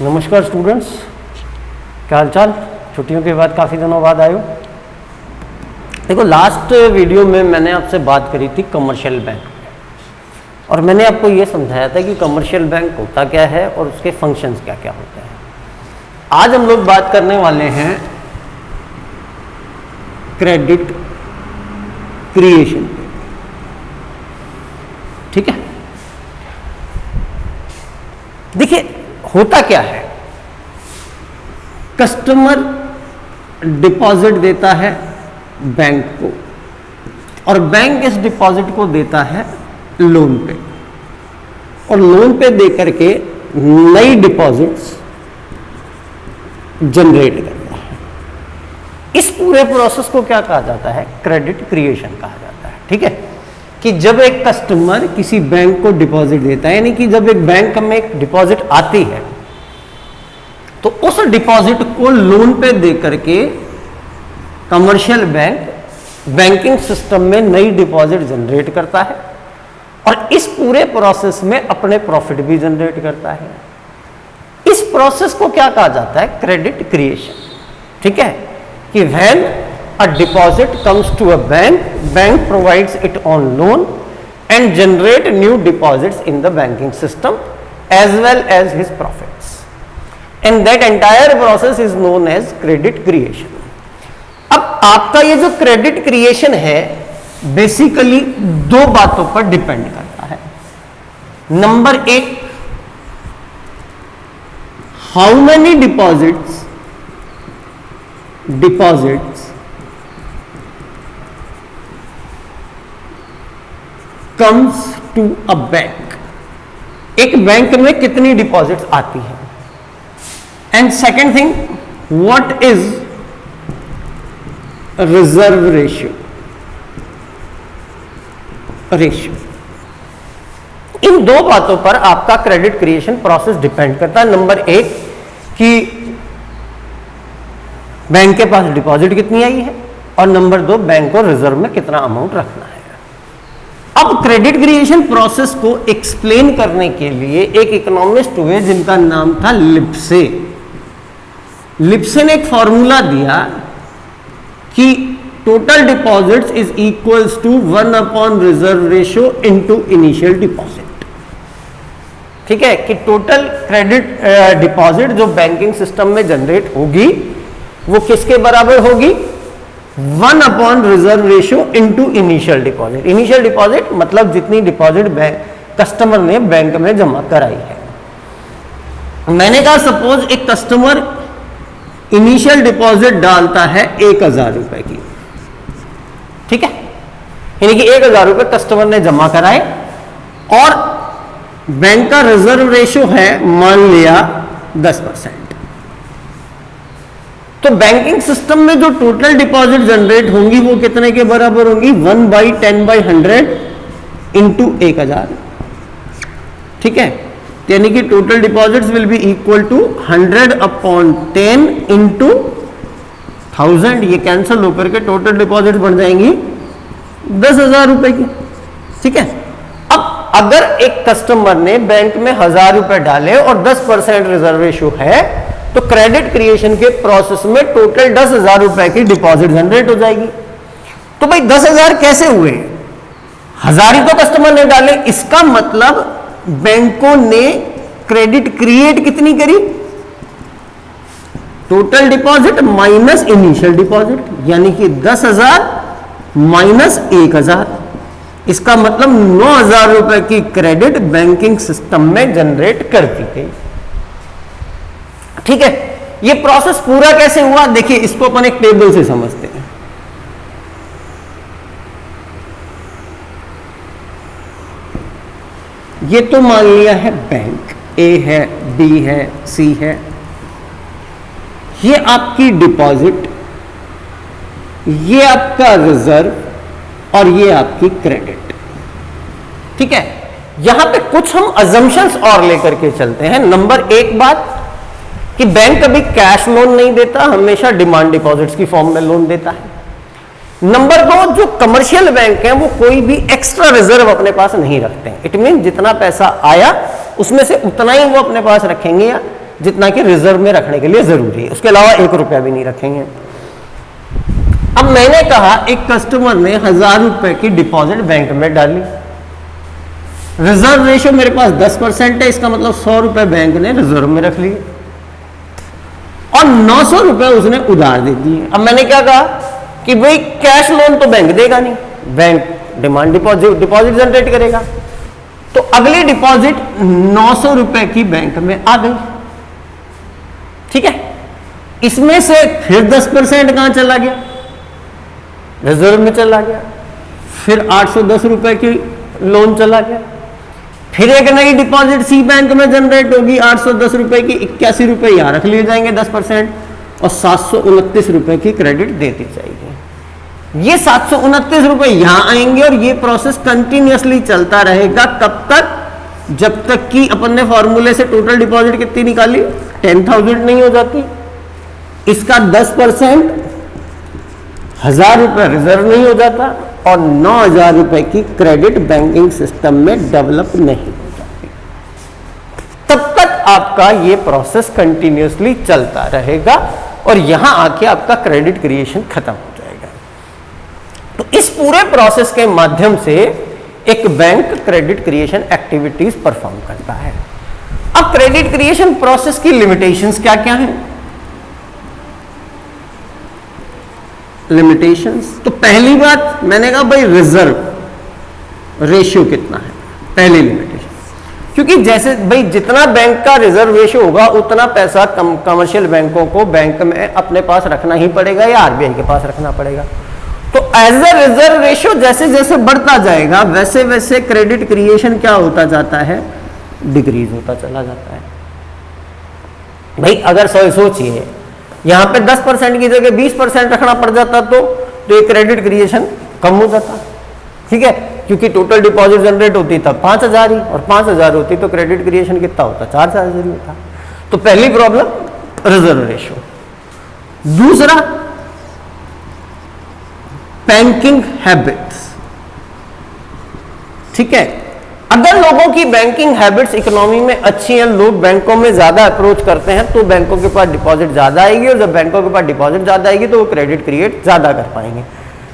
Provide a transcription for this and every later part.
नमस्कार स्टूडेंट्स, क्या हालचाल। छुट्टियों के बाद काफ़ी दिनों बाद आए हो। देखो, लास्ट वीडियो में मैंने आपसे बात करी थी कमर्शियल बैंक और मैंने आपको ये समझाया था कि कमर्शियल बैंक होता क्या है और उसके फंक्शंस क्या क्या होते हैं। आज हम लोग बात करने वाले हैं क्रेडिट क्रिएशन पे, ठीक है। देखिए, होता क्या है, कस्टमर डिपॉजिट देता है बैंक को और बैंक इस डिपॉजिट को देता है लोन पे, और लोन पे दे करके नई डिपॉजिट्स जनरेट करता है। इस पूरे प्रोसेस को क्या कहा जाता है? क्रेडिट क्रिएशन कहा जाता है, ठीक है। कि जब एक कस्टमर किसी बैंक को डिपॉजिट देता है, यानी कि जब एक बैंक में एक डिपॉजिट आती है तो उस डिपॉजिट को लोन पे दे करके कमर्शियल बैंक बैंकिंग सिस्टम में नई डिपॉजिट जनरेट करता है और इस पूरे प्रोसेस में अपने प्रॉफिट भी जनरेट करता है। इस प्रोसेस को क्या कहा जाता है? क्रेडिट क्रिएशन, ठीक है। कि when a deposit comes to a bank provides it on loan and generate new deposits in the banking system as well as his profits, and that entire process is known as credit creation. अब आपका ये जो credit creation है basically दो बातों पर depend करता है। नंबर एक, how many deposits comes to a bank, एक बैंक में कितनी डिपॉजिट्स आती है। And second thing, what is reserve ratio. इन दो बातों पर आपका क्रेडिट क्रिएशन प्रोसेस डिपेंड करता है। नंबर एक कि बैंक के पास डिपॉजिट कितनी आई है, और नंबर दो, बैंक को रिजर्व में कितना अमाउंट रखना है। अब क्रेडिट क्रिएशन प्रोसेस को एक्सप्लेन करने के लिए एक इकोनॉमिस्ट हुए जिनका नाम था लिप्से। लिप्से ने एक फॉर्मूला दिया कि total deposits is equals to 1 upon reserve ratio into initial deposit, ठीक है। कि टोटल क्रेडिट डिपॉजिट जो बैंकिंग सिस्टम में जनरेट होगी वो किसके बराबर होगी? 1 upon reserve ratio into initial deposit. Initial deposit मतलब जितनी डिपॉजिट कस्टमर ने बैंक में जमा कराई है। मैंने कहा सपोज एक कस्टमर इनिशियल डिपॉजिट डालता है 1000 रुपए की, ठीक है। यानी कि 1000 रुपए कस्टमर ने जमा कराए और बैंक का रिजर्व रेशियो है मान लिया 10%। तो बैंकिंग सिस्टम में जो टोटल डिपॉजिट जनरेट होंगी वो कितने के बराबर होंगी? 1/10/100 इंटू 1000, ठीक है। यानी कि total deposits will be equal to 100 upon 10 into 1000। ये कैंसिल होकर के टोटल डिपॉजिट बन जाएंगी 10,000 रुपए की, ठीक है। अब अगर एक कस्टमर ने बैंक में 1000 रुपए डाले और 10% रिजर्व रेशियो है तो क्रेडिट क्रिएशन के प्रोसेस में टोटल 10,000 रुपए की डिपॉजिट जनरेट हो जाएगी। तो भाई 10,000 कैसे हुए? 1000 ही तो कस्टमर ने डाले, इसका मतलब बैंकों ने क्रेडिट क्रिएट कितनी करी? Total deposit minus initial deposit, यानी कि 10,000 माइनस 1000। इसका मतलब 9,000 रुपए की क्रेडिट बैंकिंग सिस्टम में जनरेट कर दी गई, ठीक है। ये प्रोसेस पूरा कैसे हुआ? देखिए, इसको अपन एक टेबल से समझते हैं। ये तो मान लिया है बैंक, ए है, बी है, सी है। ये आपकी डिपॉजिट, ये आपका रिजर्व और ये आपकी क्रेडिट, ठीक है। यहां पे कुछ हम अजम्पशंस और लेकर के चलते हैं। नंबर एक बात कि बैंक कभी कैश लोन नहीं देता, हमेशा डिमांड डिपॉजिट्स की फॉर्म में लोन देता है। नंबर दो, जो कमर्शियल बैंक हैं वो कोई भी एक्स्ट्रा रिजर्व अपने पास नहीं रखते हैं। इट मीन जितना पैसा आया उसमें से उतना ही वो अपने पास रखेंगे या जितना कि रिजर्व में रखने के लिए जरूरी है, उसके अलावा 1 रुपया भी नहीं रखेंगे। अब मैंने कहा एक कस्टमर ने 1000 रुपए की डिपॉजिट बैंक में डाली, रिजर्व रेशियो मेरे पास 10% है, इसका मतलब 100 रुपए बैंक ने रिजर्व में रख लिए और 900 रुपए उसने उधार दे दिए। अब मैंने क्या कहा कि भाई कैश लोन तो बैंक देगा नहीं, बैंक डिमांड डिपॉजिट जनरेट करेगा। तो अगली डिपॉजिट 900 रुपए की बैंक में आ गई, ठीक है। इसमें से फिर 10% कहां चला गया, रिजर्व में चला गया। फिर 810 रुपए की लोन चला गया। फिर एक नई डिपॉजिट सी बैंक में जनरेट होगी 810 रुपए की, 81 रुपए यहां रख लिए जाएंगे 10% और 729 रुपए की क्रेडिट दे दी जाएगी। ये 729 रुपए यहां आएंगे और ये प्रोसेस कंटिन्यूअसली चलता रहेगा। कब तक, जब तक कि अपन ने फॉर्मूले से टोटल डिपॉजिट कितनी निकाली 10,000 नहीं हो जाती, इसका 10% 1000 रुपए रिजर्व नहीं हो जाता और 9,000 रुपए की क्रेडिट बैंकिंग सिस्टम में डेवलप नहीं हो जाती। तब तक आपका ये प्रोसेस कंटिन्यूअसली चलता रहेगा और यहां आके आपका क्रेडिट क्रिएशन खत्म हो जाएगा। तो इस पूरे प्रोसेस के माध्यम से एक bank credit creation activities perform करता है। अब क्रेडिट क्रिएशन प्रोसेस की लिमिटेशंस क्या क्या हैं? लिमिटेशंस, तो पहली बात मैंने कहा भाई रिजर्व रेशियो कितना है, पहली लिमिटेशन। क्योंकि जैसे भाई जितना बैंक का रिजर्व रेशियो होगा उतना पैसा कमर्शियल बैंकों को बैंक में अपने पास रखना ही पड़ेगा या आरबीआई के पास रखना पड़ेगा। तो एज ए रिजर्व रेशियो जैसे जैसे बढ़ता जाएगा वैसे वैसे क्रेडिट क्रिएशन क्या होता जाता है, डिक्रीज होता चला जाता है। भाई अगर सोचिए यहां पे 10% की जगह 20% रखना पड़ जाता तो ये क्रेडिट क्रिएशन कम हो जाता, ठीक है। क्योंकि टोटल डिपॉजिट जनरेट होती तब 5,000 ही और 5,000 होती तो क्रेडिट क्रिएशन कितना होता, 4,000 ही होता। तो पहली प्रॉब्लम रिजर्व रेशियो। दूसरा बैंकिंग हैबिट्स, ठीक है। अगर लोगों की बैंकिंग हैबिट्स इकोनॉमी में अच्छी हैं, लोग बैंकों में ज्यादा अप्रोच करते हैं तो बैंकों के पास डिपॉजिट ज्यादा आएगी और जब बैंकों के पास डिपॉजिट ज्यादा आएगी तो वो क्रेडिट क्रिएट ज्यादा कर पाएंगे।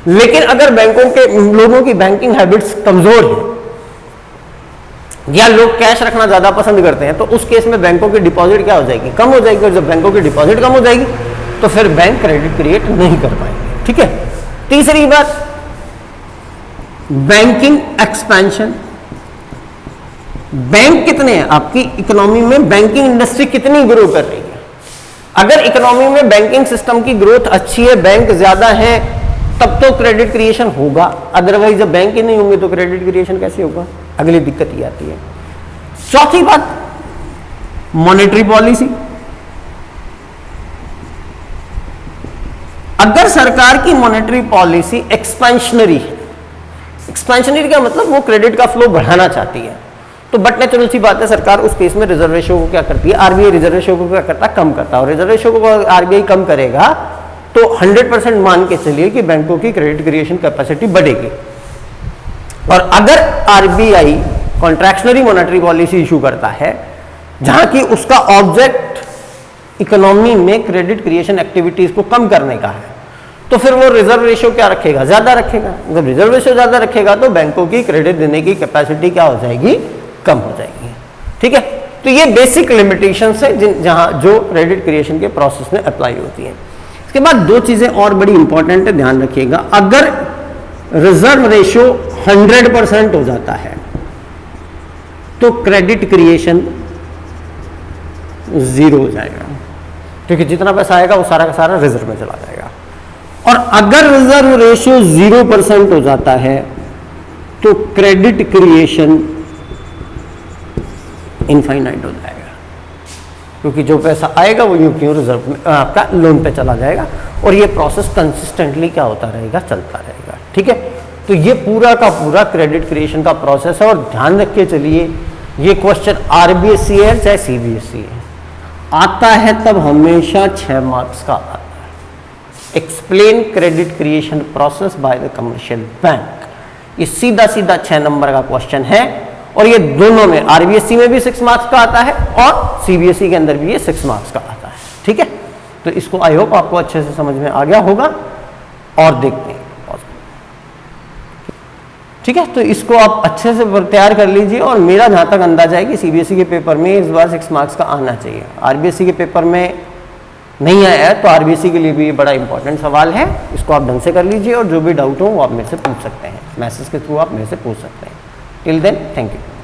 लेकिन अगर बैंकों के लोगों की बैंकिंग हैबिट्स कमजोर है या लोग कैश रखना ज्यादा पसंद करते हैं तो उस केस में बैंकों की डिपॉजिट क्या हो जाएगी, कम हो जाएगी। और जब बैंकों की डिपॉजिट कम हो जाएगी तो फिर बैंक क्रेडिट क्रिएट नहीं कर पाएंगे, ठीक है। तीसरी बात बैंकिंग एक्सपेंशन, बैंक कितने हैं आपकी इकोनॉमी में, बैंकिंग इंडस्ट्री कितनी ग्रो कर रही है। अगर इकोनॉमी में बैंकिंग सिस्टम की ग्रोथ अच्छी है, बैंक ज्यादा है, तब तो क्रेडिट क्रिएशन होगा। अदरवाइज जब बैंक ही नहीं होंगे तो क्रेडिट क्रिएशन कैसे होगा, अगली दिक्कत ये आती है। चौथी बात मॉनेटरी पॉलिसी। अगर सरकार की मॉनेटरी पॉलिसी एक्सपेंशनरी है, एक्सपेंशनरी का मतलब वो क्रेडिट का फ्लो बढ़ाना चाहती है, तो बट नेचुरल सी बात है सरकार उस केस में रिजर्व रेशियो को क्या करती है, आरबीआई रिजर्व रेशियो को क्या करता है, कम करता है। और रिजर्व रेशियो को आरबीआई कम करेगा तो 100% मान के चलिए कि बैंकों की क्रेडिट क्रिएशन कैपेसिटी बढ़ेगी। और अगर RBI contractionary monetary policy issue करता है जहां की उसका ऑब्जेक्ट इकोनॉमी में क्रेडिट क्रिएशन एक्टिविटीज को कम करने का है, तो फिर वो रिजर्व रेशियो क्या रखेगा, ज्यादा रखेगा। जब रिजर्व रेशियो ज्यादा रखेगा तो बैंकों की क्रेडिट देने की कैपेसिटी क्या हो जाएगी, कम हो जाएगी, ठीक है। तो ये बेसिक लिमिटेशंस है जहां जो क्रेडिट क्रिएशन के प्रोसेस में अप्लाई होती है। इसके बाद दो चीजें और बड़ी इंपॉर्टेंट है, ध्यान रखिएगा। अगर रिजर्व रेशियो 100% हो जाता है तो क्रेडिट क्रिएशन 0 हो जाएगा, क्योंकि जितना पैसा आएगा वो सारा का सारा रिजर्व में चला जाएगा। और अगर रिजर्व रेशियो 0% हो जाता है तो क्रेडिट क्रिएशन इनफाइनाइट हो जाएगा, क्योंकि जो पैसा आएगा वो यूं क्यों रिजर्व में आपका लोन पे चला जाएगा और ये प्रोसेस कंसिस्टेंटली क्या होता रहेगा, चलता रहेगा, ठीक है। तो ये पूरा का पूरा क्रेडिट क्रिएशन का प्रोसेस है। और ध्यान रख के चलिए ये क्वेश्चन आरबीएससी है चाहे सीबीएसई है, आता है तब हमेशा 6 मार्क्स का आता है। Explain credit creation process by the commercial bank, ये सीधा सीधा 6 नंबर का क्वेश्चन है और ये दोनों में आरबीएससी में भी 6 मार्क्स का आता है और सीबीएसई के अंदर भी ये 6 मार्क्स का आता है। ठीक है, तो इसको आई होप आपको अच्छे से समझ में आ गया होगा। और देखते हैं, ठीक है, तो इसको आप अच्छे से तैयार कर लीजिए। और मेरा जहां तक अंदाजा है कि सीबीएसई के पेपर में इस बार 6 मार्क्स का आना चाहिए। आरबीएससी के पेपर में नहीं आया है तो आरबीएससी के लिए भी ये बड़ा इंपॉर्टेंट सवाल है। इसको आप ढंग से कर लीजिए और जो भी डाउट हो वो आप मेरे से पूछ सकते हैं, मैसेज के थ्रू आप मेरे से पूछ सकते हैं। Till then, thank you.